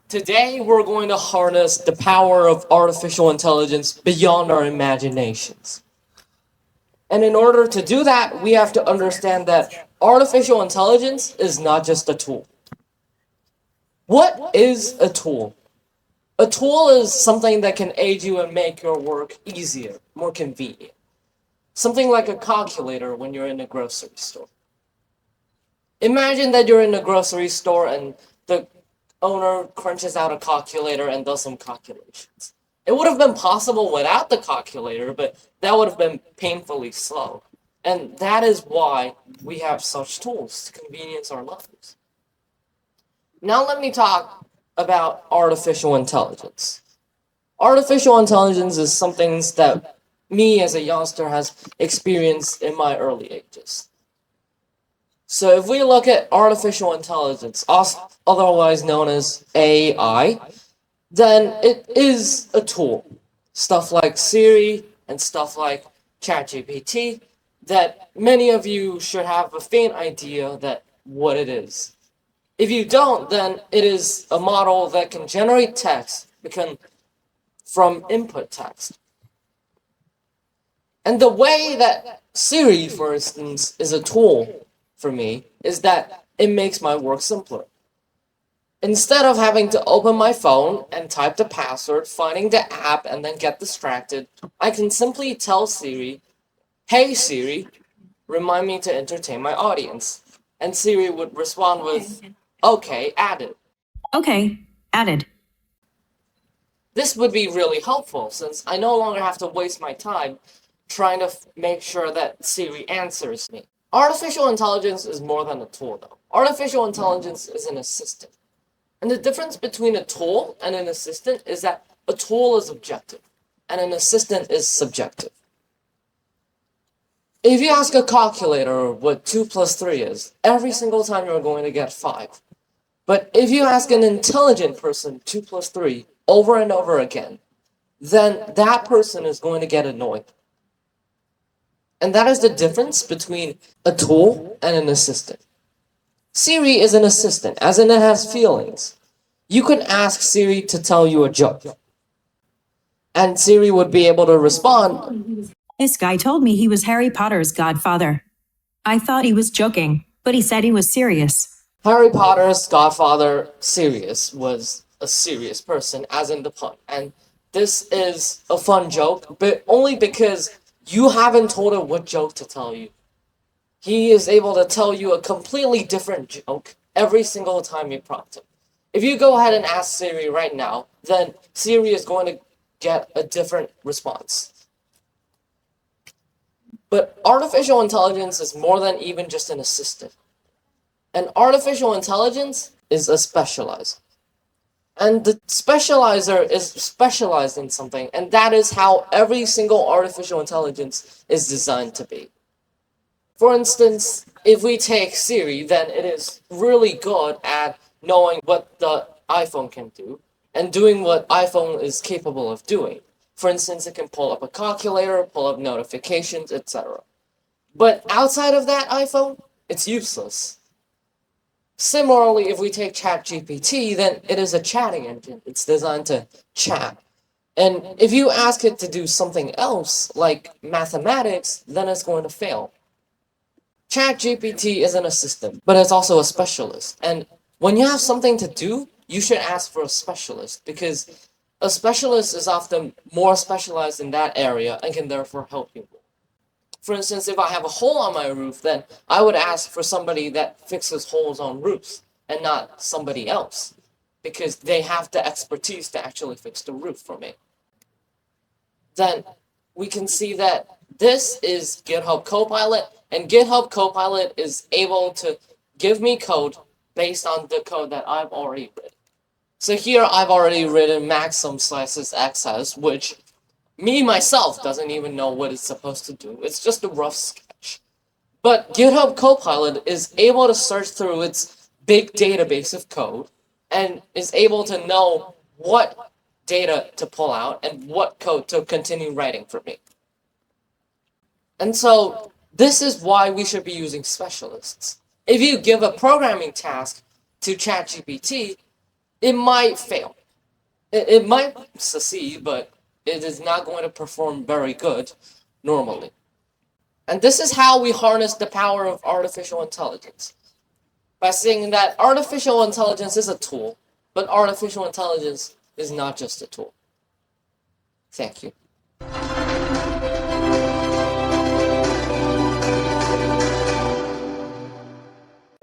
Today, we're going to harness the power of artificial intelligence beyond our imaginations. And in order to do that, we have to understand that artificial intelligence is not just a tool. What is a tool? A tool is something that can aid you and make your work easier, more convenient. Something like a calculator when you're in a grocery store. Imagine that you're in a grocery store and the owner crunches out a calculator and does some calculations. It would have been possible without the calculator, but that would have been painfully slow. And that is why we have such tools to convenience our lives. Now let me talk about artificial intelligence. Artificial intelligence is something that me as a youngster has experienced in my early ages. So if we look at artificial intelligence, otherwise known as AI, then it is a tool. Stuff like Siri and stuff like ChatGPT that many of you should have a faint idea that what it is. If you don't, then it is a model that can generate text from input text. And the way that Siri, for instance, is a tool for me is that it makes my work simpler. Instead of having to open my phone and type the password, finding the app, and then get distracted, I can simply tell Siri, "Hey Siri, remind me to entertain my audience." And Siri would respond with, "Okay, added." Okay, added. This would be really helpful since I no longer have to waste my time trying to make sure that Siri answers me. Artificial intelligence is more than a tool, though. Artificial intelligence is an assistant. And the difference between a tool and an assistant is that a tool is objective and an assistant is subjective. If you ask a calculator what 2 plus 3 is, every single time you're going to get 5. But if you ask an intelligent person 2 plus 3 over and over again, then that person is going to get annoyed. And that is the difference between a tool and an assistant. Siri is an assistant, as in it has feelings. You can ask Siri to tell you a joke. And Siri would be able to respond, This guy told me he was Harry Potter's godfather. I thought he was joking, but he said he was serious. Harry Potter's godfather, Sirius, was a serious person, as in the pun. And this is a fun joke, but only because you haven't told him what joke to tell you. He is able to tell you a completely different joke every single time you prompt him. If you go ahead and ask Siri right now, then Siri is going to get a different response. But artificial intelligence is more than even just an assistant. And artificial intelligence is a specializer. And the specializer is specialized in something, and that is how every single artificial intelligence is designed to be. For instance, if we take Siri, then it is really good at knowing what the iPhone can do and doing what iPhone is capable of doing. For instance, it can pull up a calculator, pull up notifications, etc. But outside of that iPhone, it's useless. Similarly, if we take ChatGPT, then it is a chatting engine. It's designed to chat. And if you ask it to do something else, like mathematics, then it's going to fail. ChatGPT is an assistant, but it's also a specialist. And when you have something to do, you should ask for a specialist, because a specialist is often more specialized in that area and can therefore help you more. For instance, if I have a hole on my roof, then I would ask for somebody that fixes holes on roofs and not somebody else, because they have the expertise to actually fix the roof for me. Then we can see that this is GitHub Copilot, and GitHub Copilot is able to give me code based on the code that I've already written. So here I've already written maxim/xs, which me myself doesn't even know what it's supposed to do. It's just a rough sketch. But GitHub Copilot is able to search through its big database of code and is able to know what data to pull out and what code to continue writing for me. And so this is why we should be using specialists. If you give a programming task to ChatGPT, it might fail. It might succeed, but it is not going to perform very good normally. And this is how we harness the power of artificial intelligence. By saying that artificial intelligence is a tool, but artificial intelligence is not just a tool. Thank you.